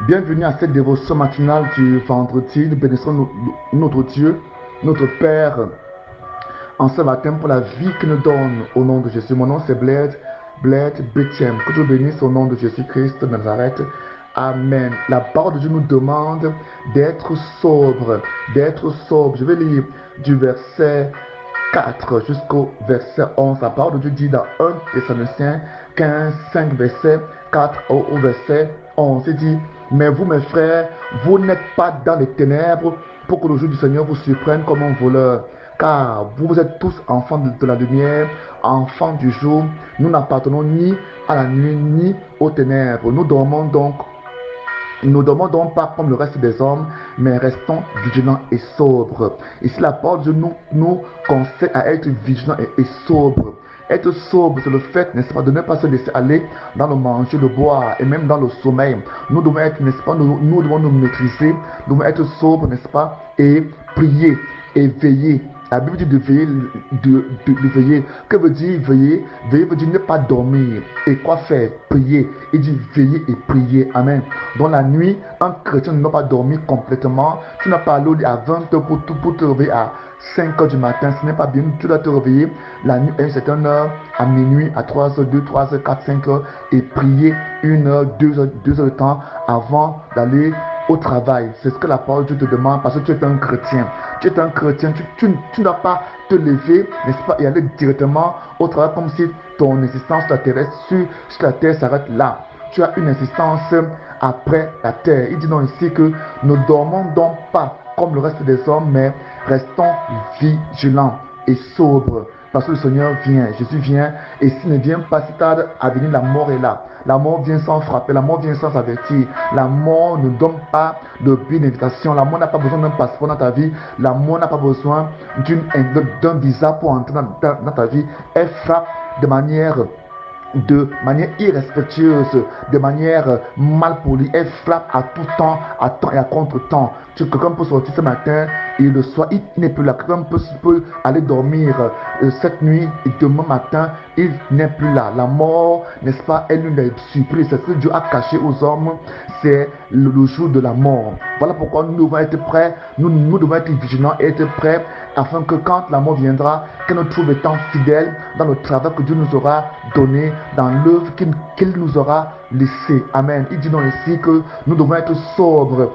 Bienvenue à cette dévotion matinale du vendredi. Nous bénissons notre Dieu, notre Père, en ce matin pour la vie qu'il nous donne au nom de Jésus. Mon nom c'est Blaise Béthième. Que Dieu bénisse au nom de Jésus-Christ de Nazareth. Amen. La parole de Dieu nous demande d'être sobre, Je vais lire du verset 4 jusqu'au verset 11. La parole de Dieu dit dans 1 Thessaloniciens 15, 5, verset 4 au verset 11. Il dit: mais vous, mes frères, vous n'êtes pas dans les ténèbres pour que le jour du Seigneur vous surprenne comme un voleur. Car vous êtes tous enfants de la lumière, enfants du jour. Nous n'appartenons ni à la nuit ni aux ténèbres. Nous dormons donc pas comme le reste des hommes, mais restons vigilants et sobres. Ici, la parole de Dieu nous conseille à être vigilants et sobres. Être sobre, c'est le fait, n'est-ce pas, de ne pas se laisser aller dans le manger, le boire et même dans le sommeil. Nous devons être, n'est-ce pas, nous devons nous maîtriser, nous devons être sobres, n'est-ce pas, et prier et veiller. La Bible dit de veiller, de veiller. Que veut dire veiller? Veiller veut dire ne pas dormir. Et quoi faire? Prier. Il dit veiller et prier. Amen. Dans la nuit, un chrétien ne doit pas dormir complètement. Tu n'as pas allé à 20h pour te réveiller à 5h du matin. Ce n'est pas bien. Tu dois te réveiller la nuit à une certaine heure, à minuit, à 3h, 2, 3h, 4, 5h et prier 1h, 2h de temps avant d'aller au travail. C'est ce que la parole de Dieu te demande parce que tu es un chrétien. Tu es un chrétien, tu ne dois pas te lever, n'est-ce pas, et aller directement au travail comme si ton existence terrestre sur la terre s'arrête là. Tu as une existence après la terre. Il dit non ici que ne dormons donc pas comme le reste des hommes, mais restons vigilants et sobres. Parce que le Seigneur vient, Jésus vient, et s'il ne vient pas si tard à venir, la mort est là. La mort vient sans frapper, la mort vient sans avertir. La mort ne donne pas de billet d'invitation. La mort n'a pas besoin d'un passeport dans ta vie. La mort n'a pas besoin d'un visa pour entrer dans ta vie. Elle frappe de manière irrespectueuse, de manière mal polie. Elle frappe à tout temps, à temps et à contre-temps. Quelqu'un peut sortir ce matin et le soir, il n'est plus là. Quelqu'un peut aller dormir cette nuit et demain matin, il n'est plus là. La mort, n'est-ce pas, elle nous est surprise. C'est ce que Dieu a caché aux hommes. C'est le jour de la mort. Voilà pourquoi nous devons être prêts, nous devons être vigilants et être prêts afin que quand la mort viendra, que nous trouvions étant fidèles dans le travail que Dieu nous aura donné, dans l'œuvre qu'il nous aura laissée. Amen. Il dit donc ici que nous devons être sobres,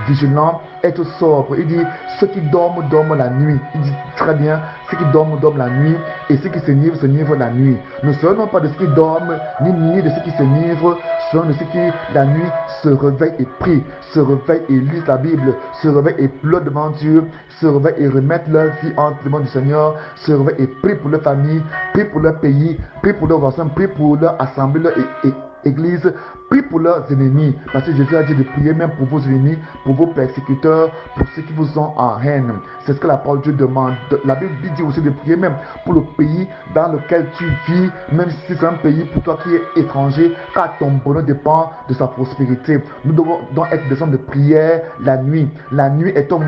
vigilants, être sobres. Il dit ceux qui dorment la nuit. Il dit très bien, ceux qui dorment la nuit, et ceux qui s'enivrent la nuit. Ne serons non pas de ceux qui dorment, ni de ceux qui s'enivrent, seront de ceux qui la nuit se réveillent et prient, se réveillent et lisent la Bible, se réveillent et pleurent devant Dieu, se réveillent et remettent leur vie entre les mains du Seigneur, se réveillent et prient pour leur famille, prient pour leur pays, prient pour leurs voisins, prient pour leur assemblée, leur église, prie pour leurs ennemis, parce que Jésus a dit de prier même pour vos ennemis, pour vos persécuteurs, pour ceux qui vous ont en haine. C'est ce que la parole de Dieu demande. La Bible dit aussi de prier même pour le pays dans lequel tu vis, même si c'est un pays pour toi qui est étranger, car ton bonheur dépend de sa prospérité. Nous devons donc être des hommes de prière la nuit. La nuit est un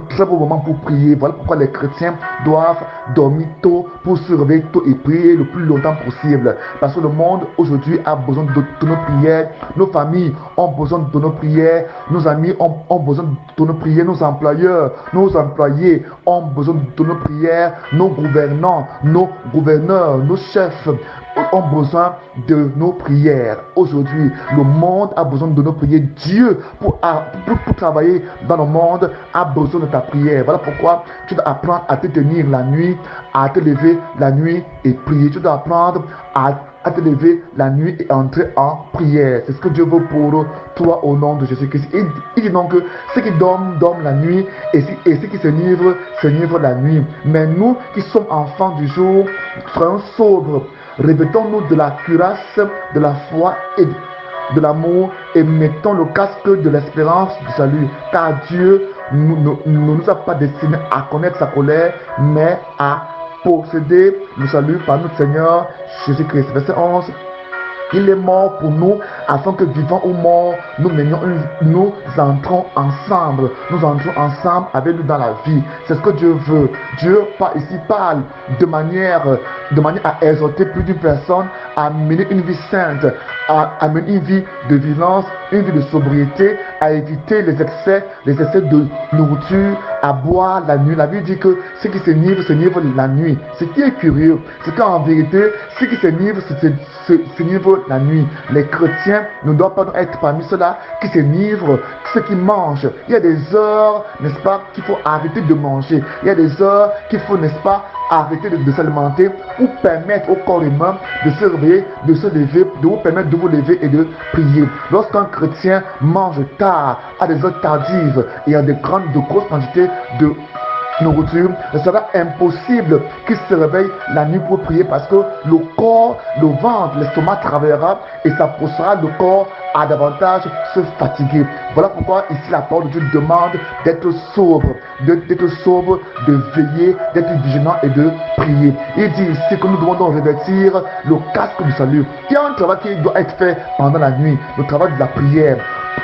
très beau moment pour prier. Voilà pourquoi les chrétiens doivent dormir tôt pour se réveiller tôt et prier le plus longtemps possible. Parce que le monde aujourd'hui a besoin de nos prières, nos familles ont besoin de nos prières, nos amis ont besoin de nos prières, nos employeurs, nos employés ont besoin de nos prières, nos gouvernants, nos gouverneurs, nos chefs ont besoin de nos prières. Aujourd'hui, le monde a besoin de nos prières. Dieu, pour travailler dans le monde, a besoin de ta prière. Voilà pourquoi tu dois apprendre à te tenir la nuit, à te lever la nuit et prier. Tu dois apprendre à te lever la nuit et entrer en prière. C'est ce que Dieu veut pour toi au nom de Jésus-Christ. Il dit donc que ceux qui dorment la nuit et ceux qui s'enivrent la nuit. Mais nous qui sommes enfants du jour, soyons sobres. Revêtons-nous de la cuirasse, de la foi et de l'amour et mettons le casque de l'espérance du salut. Car Dieu ne nous a pas destinés à connaître sa colère, mais à posséder le salut par notre Seigneur Jésus-Christ. Verset 11. Il est mort pour nous afin que vivants ou morts, nous entrons ensemble. Nous entrons ensemble avec lui dans la vie. C'est ce que Dieu veut. Dieu ici parle de manière à exhorter plus d'une personne à mener une vie sainte, à mener une vie de violence, une vie de sobriété, à éviter les excès de nourriture, à boire la nuit. La Bible dit que ceux qui s'enivrent la nuit. Ce qui est curieux, c'est qu'en vérité, ceux qui s'enivrent la nuit. Les chrétiens ne doivent pas être parmi ceux-là qui s'enivrent, ceux qui mangent. Il y a des heures, n'est-ce pas, qu'il faut arrêter de manger. Il y a des heures qu'il faut, n'est-ce pas, arrêter de s'alimenter pour permettre au corps humain de se réveiller, de se lever, de vous permettre de vous lever et de prier. Lorsqu'un chrétien mange tard, à des heures tardives et à de grosses quantités de nourriture, il sera impossible qu'il se réveille la nuit pour prier parce que le corps, le ventre, l'estomac travaillera et ça poussera le corps à davantage se fatiguer. Voilà pourquoi ici la parole de Dieu demande d'être sobre, de veiller, d'être vigilant et de prier. Il dit ici que nous devons donc revêtir le casque du salut. Il y a un travail qui doit être fait pendant la nuit, le travail de la prière.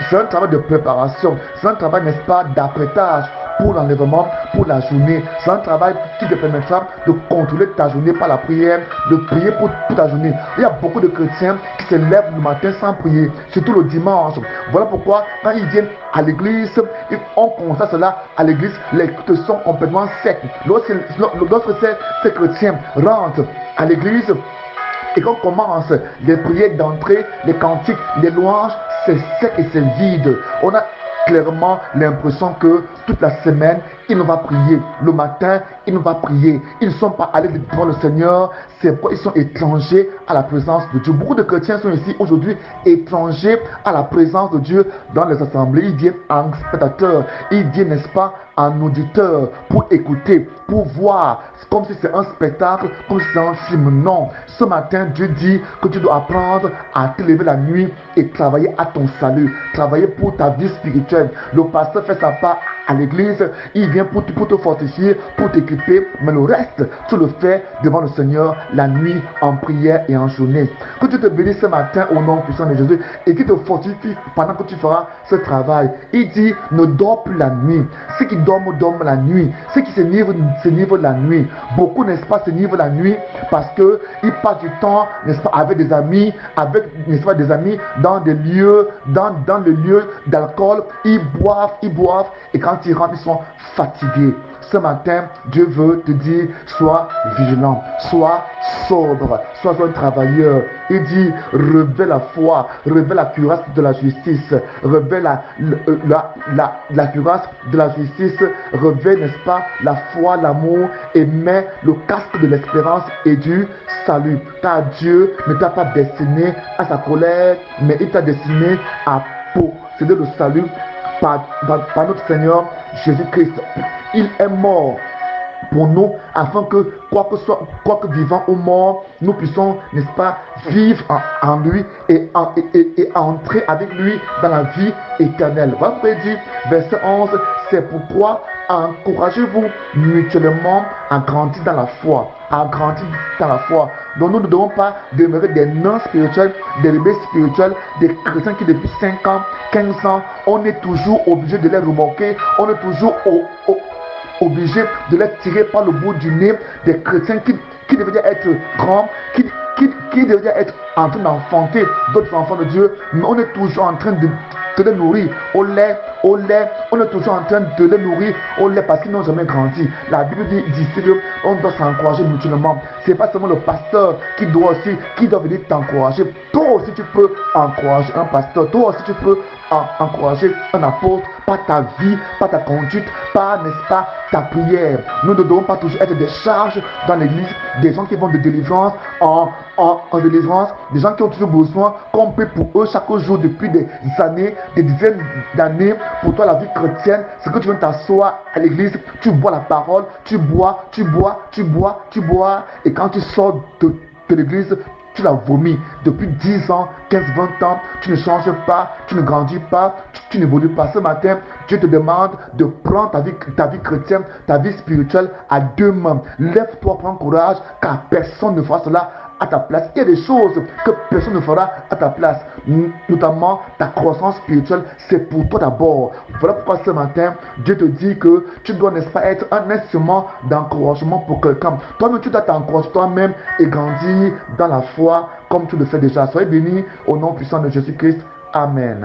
C'est un travail de préparation, c'est un travail, n'est-ce pas, d'apprêtage pour l'enlèvement, pour la journée. C'est un travail qui te permettra de contrôler ta journée par la prière, de prier pour ta journée. Il y a beaucoup de chrétiens qui se lèvent le matin sans prier, surtout le dimanche. Voilà pourquoi quand ils viennent à l'église, on constate cela à l'église, les cultes sont complètement secs. Lorsque ces chrétiens rentrent à l'église et qu'on commence les prières d'entrée, les cantiques, les louanges, c'est sec et c'est vide. On a clairement l'impression que toute la semaine, il ne va prier. Le matin, il ne va prier. Ils ne sont pas allés devant le Seigneur. C'est pourquoi ils sont étrangers à la présence de Dieu. Beaucoup de chrétiens sont ici aujourd'hui étrangers à la présence de Dieu dans les assemblées. Ils viennent en spectateur. Ils viennent, n'est-ce pas, en auditeur pour écouter, pour voir, comme si c'est un spectacle, comme si c'est un film. Non. Ce matin, Dieu dit que tu dois apprendre à te lever la nuit et travailler à ton salut. Travailler pour ta vie spirituelle. Le pasteur fait sa part à l'église, il vient pour te fortifier, pour t'équiper, mais le reste, tu le fais devant le Seigneur la nuit, en prière et en journée. Que tu te bénisses ce matin au nom puissant de Jésus et qu'il te fortifie pendant que tu feras ce travail. Il dit, ne dors plus la nuit. Ceux qui dorment la nuit. Ceux qui s'enivrent la nuit. Beaucoup, n'est-ce pas, s'enivrent la nuit parce qu'ils passent du temps, n'est-ce pas, avec des amis, n'est-ce pas, des amis dans des lieux, dans le lieu d'alcool. Ils boivent, et quand ils rentrent, ils sont fatigués. Ce matin, Dieu veut te dire, sois vigilant, sois sobre, sois un travailleur. Il dit, revêt la foi, revêt la cuirasse de la justice, revêt la cuirasse de la justice, revêt, n'est-ce pas, la foi, l'amour, et mets le casque de l'espérance et du salut. Car Dieu ne t'a pas destiné à sa colère, mais il t'a destiné à posséder le salut par notre Seigneur Jésus-Christ. Il est mort pour nous afin que, quoi que vivant ou mort, nous puissions, n'est-ce pas, vivre en lui et entrer avec lui dans la vie éternelle. Voilà pourquoi il dit, verset 11, c'est pourquoi encouragez-vous mutuellement à grandir dans la foi. Donc nous ne devons pas demeurer des nains spirituels, des bébés spirituels, des chrétiens qui depuis 5 ans, 15 ans, on est toujours obligé de les remorquer, on est toujours obligé de les tirer par le bout du nez, des chrétiens qui devraient être grands, qui devraient être en train d'enfanter d'autres enfants de Dieu, mais on est toujours en train de les nourrir au lait, on est toujours en train de les nourrir au lait parce qu'ils n'ont jamais grandi. La Bible dit qu'on doit s'encourager mutuellement. C'est pas seulement le pasteur qui doit venir t'encourager. Toi aussi tu peux encourager un pasteur, toi aussi tu peux encourager un apôtre par ta vie, par ta conduite, par, n'est-ce pas, ta prière. Nous ne devons pas toujours être des charges dans l'église, des gens qui vont de délivrance en délivrance, des gens qui ont toujours besoin qu'on prie pour eux chaque jour depuis des années, des dizaines d'années. Pour toi, la vie chrétienne, c'est que tu viens t'asseoir à l'église, tu bois la parole, tu bois, et quand tu sors de l'église, tu la vomis depuis 10 ans, 15, 20 ans, tu ne changes pas, tu ne grandis pas, tu n'évolues pas. Ce matin, Dieu te demande de prendre ta vie chrétienne, ta vie spirituelle à deux mains. Lève-toi, prends courage, car personne ne fera cela à ta place. Il y a des choses que personne ne fera à ta place. Notamment ta croissance spirituelle, c'est pour toi d'abord. Voilà pourquoi ce matin, Dieu te dit que tu dois, n'est-ce pas, être un instrument d'encouragement pour quelqu'un. Toi-même, tu dois t'encourager toi-même et grandir dans la foi comme tu le fais déjà. Soyez bénis au nom puissant de Jésus-Christ. Amen.